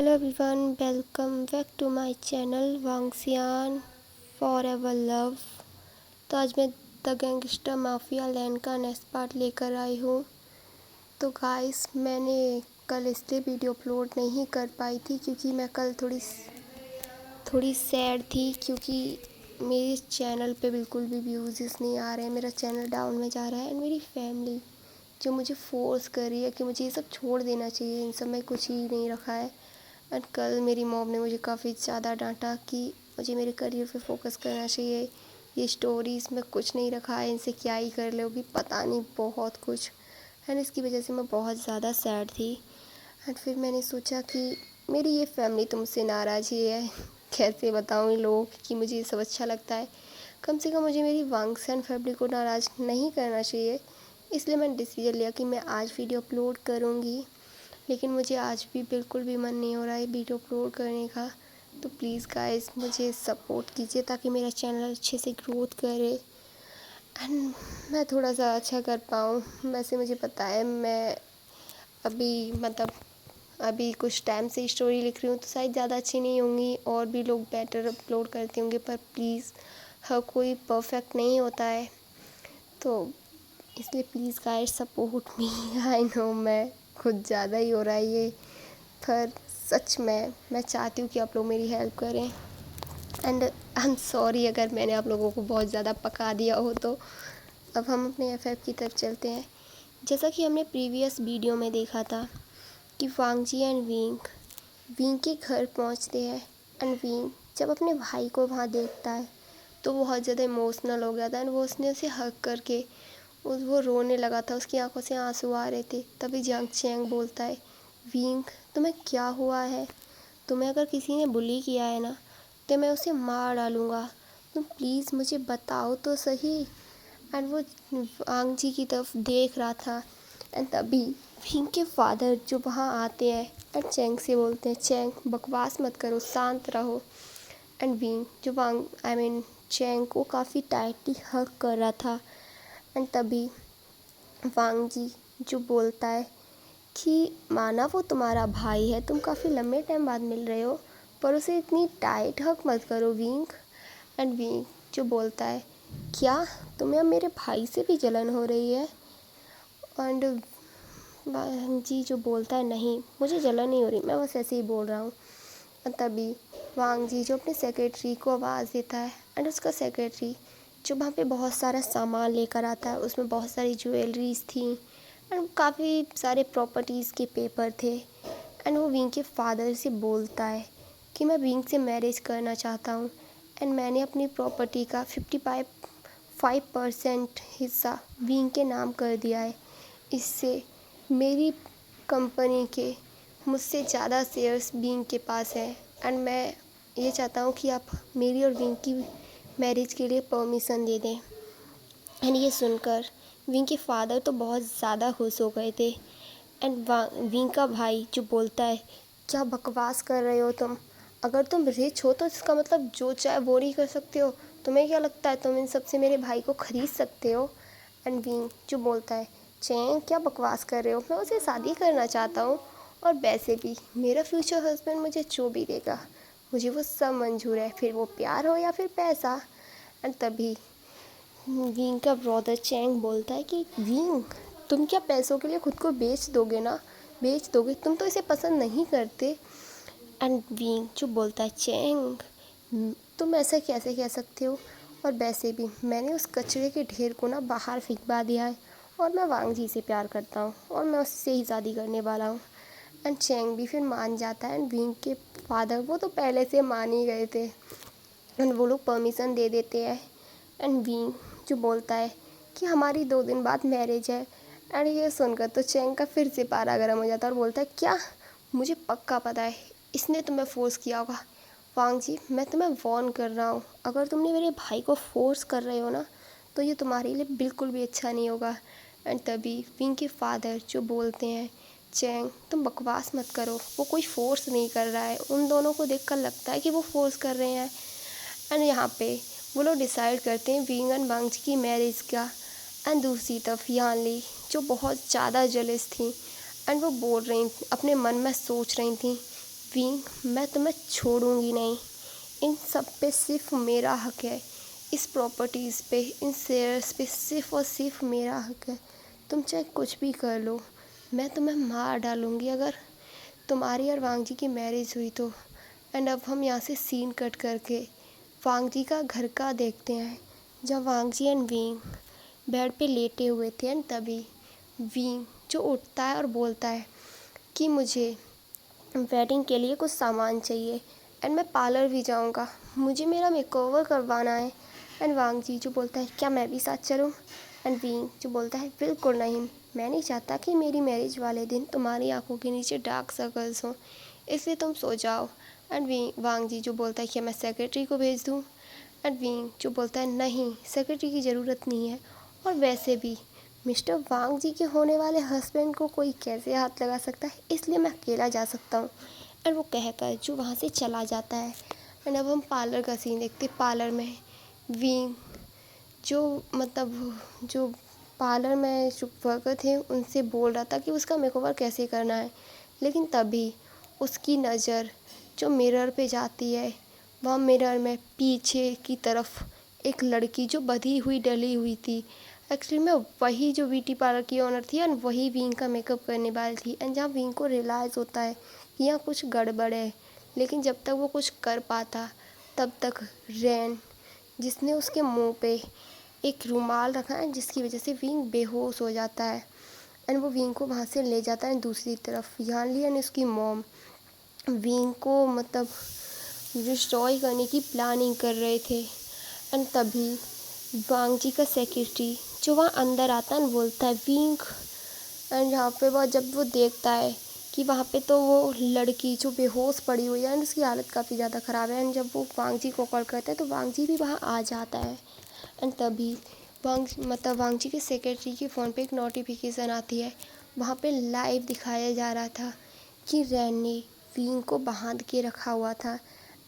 Hello everyone, welcome back to my channel वांगसियान for ever love. तो आज मैं द गैंगस्टर माफिया लैंड का नेक्स्ट पार्ट लेकर आई हूँ। तो गाइस, मैंने कल इसलिए वीडियो अपलोड नहीं कर पाई थी क्योंकि मैं कल थोड़ी सैड थी, क्योंकि मेरे चैनल पे बिल्कुल भी व्यूज़ नहीं आ रहे हैं। मेरा चैनल डाउन में जा रहा है एंड मेरी फैमिली जो मुझे फोर्स कर रही है कि मुझे ये सब छोड़ देना चाहिए, इन सब में कुछ ही नहीं रखा है। एंड कल मेरी मॉम ने मुझे काफ़ी ज़्यादा डांटा कि मुझे मेरे करियर पे फोकस करना चाहिए, ये स्टोरीज़ में कुछ नहीं रखा है, इनसे क्या ही कर लोगी, पता नहीं बहुत कुछ। एंड इसकी वजह से मैं बहुत ज़्यादा सैड थी। एंड फिर मैंने सोचा कि मेरी ये फैमिली तो मुझसे नाराज़ ही है। कैसे बताऊँ इन लोगों को कि मुझे ये सब अच्छा लगता है। कम से कम मुझे मेरी वांगसन फैमिली को नाराज़ नहीं करना चाहिए। इसलिए मैंने डिसीजन लिया कि मैं आज वीडियो अपलोड करूँगी। लेकिन मुझे आज भी बिल्कुल भी मन नहीं हो रहा है वीडियो अपलोड करने का। तो प्लीज़ गाइस, मुझे सपोर्ट कीजिए ताकि मेरा चैनल अच्छे से ग्रोथ करे एंड मैं थोड़ा सा अच्छा कर पाऊँ। वैसे मुझे पता है मैं अभी कुछ टाइम से स्टोरी लिख रही हूँ तो शायद ज़्यादा अच्छी नहीं होंगी, और भी लोग बेटर अपलोड करते होंगे, पर प्लीज़ हर कोई परफेक्ट नहीं होता है। तो इसलिए please guys support me. I know मैं खुद ज़्यादा ही हो रहा है ये, पर सच में मैं चाहती हूँ कि आप लोग मेरी हेल्प करें। एंड आई एम सॉरी अगर मैंने आप लोगों को बहुत ज़्यादा पका दिया हो। तो अब हम अपने एफएफ की तरफ चलते हैं। जैसा कि हमने प्रीवियस वीडियो में देखा था कि वांगजी एंड विंग के घर पहुंचते हैं एंड विंग जब अपने भाई को वहाँ देखता है तो बहुत ज़्यादा इमोशनल हो गया था एंड वो उसने उसे हग करके वो रोने लगा था, उसकी आंखों से आंसू आ रहे थे। तभी जियांग चैंग बोलता है, विंग तुम्हें क्या हुआ है? तुम्हें अगर किसी ने बुली किया है ना तो मैं उसे मार डालूँगा, तुम प्लीज़ मुझे बताओ तो सही। एंड वो आंग जी की तरफ देख रहा था एंड तभी विंग के फादर जो वहाँ आते हैं एंड चैंग से बोलते हैं, चैंग बकवास मत करो, शांत रहो। एंड विंग जो चैंग को काफ़ी टाइटली हग कर रहा था। एंड तभी वांग जी जो बोलता है कि माना वो तुम्हारा भाई है, तुम काफ़ी लंबे टाइम बाद मिल रहे हो, पर उसे इतनी टाइट हक मत करो विंग। एंड विंग जो बोलता है, क्या तुम्हें अब मेरे भाई से भी जलन हो रही है? एंड वांग जी जो बोलता है, नहीं मुझे जलन नहीं हो रही, मैं बस ऐसे ही बोल रहा हूँ। और तभी वांग जी जो अपने सेक्रेटरी को आवाज़ देता है एंड उसका सेक्रेटरी जो वहाँ पे बहुत सारा सामान लेकर आता है, उसमें बहुत सारी ज्वेलरीज थी एंड काफ़ी सारे प्रॉपर्टीज़ के पेपर थे। एंड वो विंग के फादर से बोलता है कि मैं विंग से मैरिज करना चाहता हूँ एंड मैंने अपनी प्रॉपर्टी का 5% हिस्सा विंग के नाम कर दिया है। इससे मेरी कंपनी के मुझसे ज़्यादा शेयर्स विंग के पास है एंड मैं ये चाहता हूँ कि आप मेरी और विंग की मैरिज के लिए परमिशन दे दें। एंड ये सुनकर विंग के फादर तो बहुत ज़्यादा खुश हो गए थे। एंड विंग का भाई जो बोलता है, क्या बकवास कर रहे हो तुम? अगर तुम रिच हो तो इसका मतलब जो चाहे वो नहीं कर सकते हो। तुम्हें क्या लगता है तुम इन सब से मेरे भाई को ख़रीद सकते हो? एंड विंग जो बोलता है, चैंग क्या बकवास कर रहे हो, मैं उसे शादी करना चाहता हूँ, और वैसे भी मेरा फ्यूचर हस्बैंड मुझे जो भी देगा मुझे वो सब मंजूर है, फिर वो प्यार हो या फिर पैसा। एंड तभी विंग का ब्रदर चैंग बोलता है कि विंग तुम क्या पैसों के लिए खुद को बेच दोगे ना? बेच दोगे? तुम तो इसे पसंद नहीं करते। एंड विंग जो बोलता है, चैंग तुम ऐसा कैसे कह सकते हो, और वैसे भी मैंने उस कचरे के ढेर को ना बाहर फेंकवा दिया है और मैं वांग जी से प्यार करता हूँ और मैं उससे ही शादी करने वाला हूँ। एंड चैंग भी फिर मान जाता है एंड विंग के फादर वो तो पहले से मान ही गए थे एंड वो लोग परमिशन दे देते हैं। एंड विंग जो बोलता है कि हमारी 2 दिन बाद मैरिज है। एंड ये सुनकर तो चैंग का फिर से पारा गर्म हो जाता है और बोलता है, क्या? मुझे पक्का पता है इसने तुम्हें फोर्स किया होगा। वांग जी मैं तुम्हें वार्न कर रहा हूँ, अगर तुमने मेरे भाई को फोर्स कर रहे हो ना तो ये तुम्हारे लिए बिल्कुल भी अच्छा नहीं होगा। एंड तभी विंग के फादर जो बोलते हैं, चैंग तुम बकवास मत करो, वो कोई फोर्स नहीं कर रहा है, उन दोनों को देखकर लगता है कि वो फोर्स कर रहे हैं। एंड यहाँ पे वो लोग डिसाइड करते हैं विंग एंड वांग की मैरिज का। एंड दूसरी तरफ यानली जो बहुत ज़्यादा जेलस थी एंड वो बोल रही अपने मन में सोच रही थी विंग, मैं तुम्हें छोड़ूंगी नहीं। इन सब पे सिर्फ मेरा हक है, इस प्रॉपर्टीज़ पे, इन शेयर्स पे सिर्फ और सिर्फ मेरा हक है। तुम चाहे कुछ भी कर लो, मैं तुम्हें मार डालूंगी अगर तुम्हारी और वांग जी की मैरिज हुई तो। एंड अब हम यहाँ से सीन कट करके वांग जी का घर का देखते हैं, जहाँ वांग जी एंड विंग बेड पे लेटे हुए थे। एंड तभी विंग जो उठता है और बोलता है कि मुझे वेडिंग के लिए कुछ सामान चाहिए एंड मैं पार्लर भी जाऊंगा, मुझे मेरा मेकओवर करवाना है। एंड वांग जी जो बोलता है क्या मैं भी साथ चलूं? एंड विंग जो बोलता है बिल्कुल नहीं, मैं नहीं चाहता कि मेरी मैरिज वाले दिन तुम्हारी आंखों के नीचे डार्क सर्कल्स हों, इसलिए तुम सो जाओ। एंड वांग जी जो बोलता है कि मैं सेक्रेटरी को भेज दूँ? एंड विंग जो बोलता है नहीं, सेक्रेटरी की ज़रूरत नहीं है, और वैसे भी मिस्टर वांग जी के होने वाले हस्बैंड को कोई कैसे हाथ लगा सकता है, इसलिए मैं अकेला जा सकता हूँ। एंड वो कहकर जो वहाँ से चला जाता है। एंड अब हम पार्लर का सीन देखते। पार्लर में विंग जो जो पार्लर में जो वर्कर थे उनसे बोल रहा था कि उसका मेकओवर कैसे करना है, लेकिन तभी उसकी नज़र जो मिरर पे जाती है, वह मिरर में पीछे की तरफ एक लड़की जो बंधी हुई डली हुई थी, एक्चुअली में वही जो ब्यूटी पार्लर की ओनर थी एंड वही विंग का मेकअप करने वाली थी। एंड जहाँ विंग को रियलाइज़ होता है कि यहाँ कुछ गड़बड़ है, लेकिन जब तक वो कुछ कर पाता तब तक रैन, जिसने उसके मुंह पे एक रुमाल रखा है जिसकी वजह से विंग बेहोश हो जाता है। एंड वो विंग को वहाँ से ले जाता है दूसरी तरफ। यान ली एंड उसकी मॉम विंग को डिस्ट्रॉय करने की प्लानिंग कर रहे थे। एंड तभी वांग जी का सेक्रेटरी जो वहाँ अंदर आता है बोलता है विंग। एंड यहाँ पे जब वो देखता है कि वहाँ पे तो वो लड़की जो बेहोश पड़ी हुई है एंड उसकी हालत काफ़ी ज़्यादा ख़राब है। एंड जब वो वांग जी को कॉल करता है तो वांग जी भी वहाँ आ जाता है। एंड तभी वांग जी के सेक्रेटरी के फ़ोन पे एक नोटिफिकेशन आती है। वहाँ पे लाइव दिखाया जा रहा था कि रैन ने विंग को बांध के रखा हुआ था।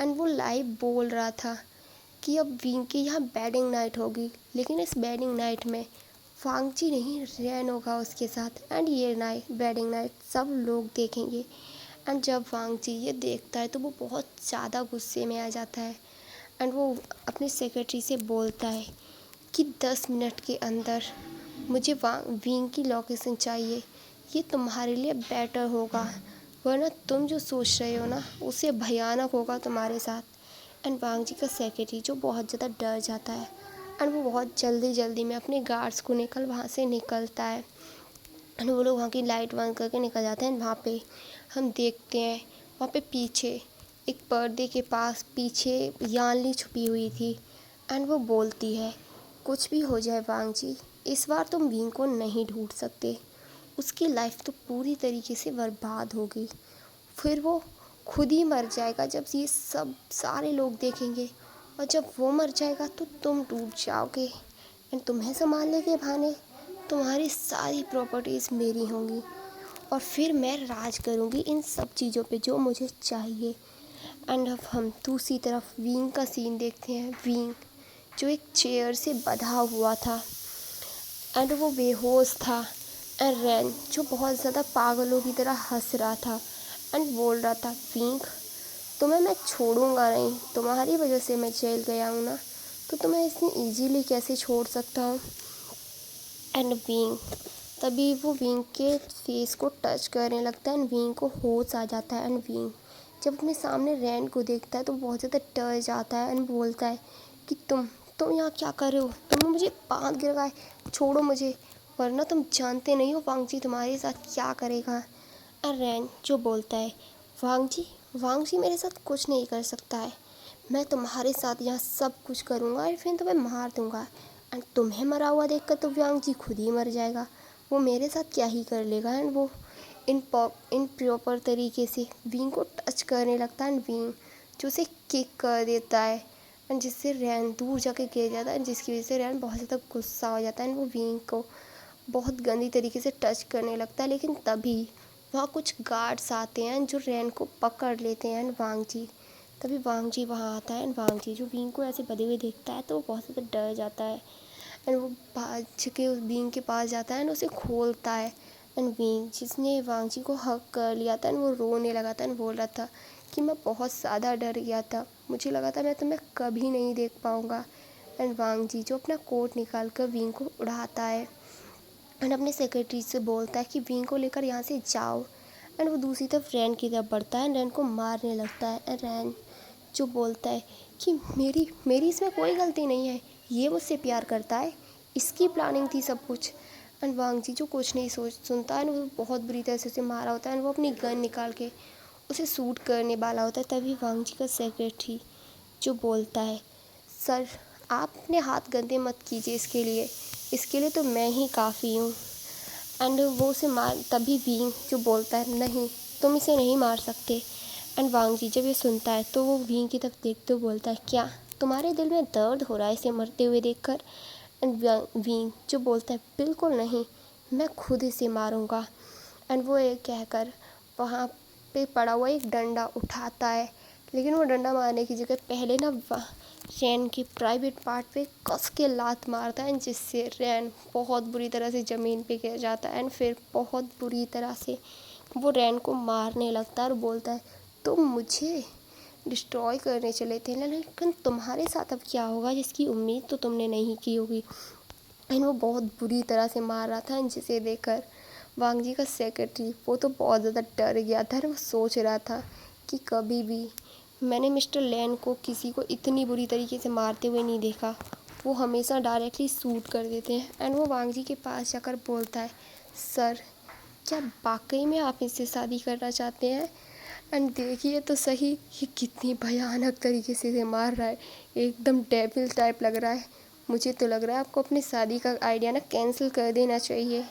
एंड वो लाइव बोल रहा था कि अब विंग की यहाँ बेडिंग नाइट होगी, लेकिन इस बेडिंग नाइट में वांग जी नहीं, रैन होगा उसके साथ। एंड ये बेडिंग नाइट सब लोग देखेंगे। एंड जब वांग जी ये देखता है तो वो बहुत ज़्यादा गुस्से में आ जाता है। एंड वो अपने सेक्रेटरी से बोलता है कि 10 मिनट के अंदर मुझे विंग की लोकेशन चाहिए, ये तुम्हारे लिए बेटर होगा, वरना तुम जो सोच रहे हो ना उससे भयानक होगा तुम्हारे साथ। एंड वांग जी का सेक्रेटरी जो बहुत ज़्यादा डर जाता है एंड वो बहुत जल्दी में अपने गार्ड्स को वहाँ से निकलता है। एंड वो लोग वहाँ की लाइट बंद करके निकल जाते हैं। वहाँ पे हम देखते हैं वहाँ पे पीछे एक पर्दे के पास पीछे यानली छुपी हुई थी। एंड वो बोलती है कुछ भी हो जाए वांग जी, इस बार तुम विंग को नहीं ढूंढ सकते, उसकी लाइफ तो पूरी तरीके से बर्बाद होगी, फिर वो खुद ही मर जाएगा जब ये सब सारे लोग देखेंगे, और जब वो मर जाएगा तो तुम डूब जाओगे। एंड तुम्हें संभालने के बहाने तुम्हारी सारी प्रॉपर्टीज़ मेरी होंगी, और फिर मैं राज करूँगी इन सब चीज़ों पे जो मुझे चाहिए। एंड अब हम दूसरी तरफ विंग का सीन देखते हैं। विंग जो एक चेयर से बंधा हुआ था एंड वो बेहोश था। एंड रैन जो बहुत ज़्यादा पागलों की तरह हंस रहा था एंड बोल रहा था विंग, तुम्हें मैं छोड़ूंगा नहीं, तुम्हारी वजह से मैं जेल गया हूँ ना, तो तुम्हें इतनी इजीली कैसे छोड़ सकता हूँ। एंड विंग तभी वो विंग के फेस को टच करने लगता है एंड विंग को होश आ जाता है। एंड विंग जब अपने सामने रैन को देखता है तो बहुत ज़्यादा डर जाता है एंड बोलता है कि तुम यहाँ क्या कर रहे हो, तुमने मुझे बांध के रखा है, छोड़ो मुझे, वरना तुम जानते नहीं हो वांग जी तुम्हारे साथ क्या करेगा। एंड रैन जो बोलता है वांग जी मेरे साथ कुछ नहीं कर सकता है, मैं तुम्हारे साथ यहाँ सब कुछ करूँगा और फिर तुम्हें मार दूँगा। एंड तुम्हें मरा हुआ देखकर तो वांग जी खुद ही मर जाएगा, वो मेरे साथ क्या ही कर लेगा। एंड वो इन प्रॉपर तरीके से विंग को टच करने लगता है एंड विंग जो उसे किक कर देता है एंड जिससे रैन दूर जाके गिर जाता है, जिसकी वजह से रैन बहुत ज़्यादा गुस्सा हो जाता है एंड वो विंग को बहुत गंदी तरीके से टच करने लगता है। लेकिन तभी वहाँ कुछ गार्ड्स आते हैं जो रैन को पकड़ लेते हैं एंड तभी वांग जी वहाँ आता है एंड वांग जी जो विंग को ऐसे बंधे हुए देखता है तो वो बहुत ज़्यादा डर जाता है एंड वो भाग के उस बींग के पास जाता है एंड उसे खोलता है एंड विंग जिसने वांग जी को हक कर लिया था एंड वो रोने लगा था एंड बोल रहा था कि मैं बहुत ज़्यादा डर गया था, मुझे लगा था मैं तुम्हें कभी नहीं देख पाऊँगा। एंड वांग जी जो अपना कोट निकाल कर विंग को उड़ाता है एंड अपने सेक्रेटरी से बोलता है कि विंग को लेकर यहाँ से जाओ। एंड वो दूसरी तरफ रैन की तरफ बढ़ता है एंड रैन को मारने लगता है। एंड रैन जो बोलता है कि मेरी मेरी इसमें कोई गलती नहीं है, ये मुझसे प्यार करता है, इसकी प्लानिंग थी सब कुछ। एंड वांग जी जो कुछ नहीं सुनता है, वो बहुत बुरी तरह से उसे मारा होता है एंड वो अपनी गन निकाल के उसे शूट करने वाला होता है। तभी वांग जी का सेक्रेटरी जो बोलता है, सर आप अपने हाथ गंदे मत कीजिए, इसके लिए तो मैं ही काफ़ी हूँ। एंड वो उसे मार तभी विंग जो बोलता है, नहीं तुम इसे नहीं मार सकते। एंड वांग जी जब ये सुनता है तो वो विंग की तरफ देखते हुए बोलता है, क्या तुम्हारे दिल में दर्द हो रहा है इसे मरते हुए देखकर? एंड विंग जो बोलता है, बिल्कुल नहीं, मैं खुद इसे मारूंगा। एंड वो ये कहकर वहाँ पे पड़ा हुआ एक डंडा उठाता है, लेकिन वो डंडा मारने की जगह पहले ना रैन के प्राइवेट पार्ट पे कस के लात मारता है जिससे रैन बहुत बुरी तरह से ज़मीन पे गिर जाता है। एंड फिर बहुत बुरी तरह से वो रैन को मारने लगता है और बोलता है, तुम मुझे डिस्ट्रॉय करने चले थे, लेकिन तुम्हारे साथ अब क्या होगा जिसकी उम्मीद तो तुमने नहीं की होगी। एंड वो बहुत बुरी तरह से मार रहा था जिसे देखकर वांग जी का सेक्रेटरी वो तो बहुत ज़्यादा डर गया था। वो सोच रहा था कि कभी भी मैंने मिस्टर लैन को किसी को इतनी बुरी तरीके से मारते हुए नहीं देखा, वो हमेशा डायरेक्टली शूट कर देते हैं। एंड वो वांग जी के पास जाकर बोलता है, सर क्या वाकई में आप इससे शादी करना चाहते हैं? एंड देखिए तो सही ये कितनी भयानक तरीके से इसे मार रहा है, एकदम डेविल टाइप लग रहा है। मुझे तो लग रहा है आपको अपनी शादी का आइडिया ना कैंसिल कर देना चाहिए।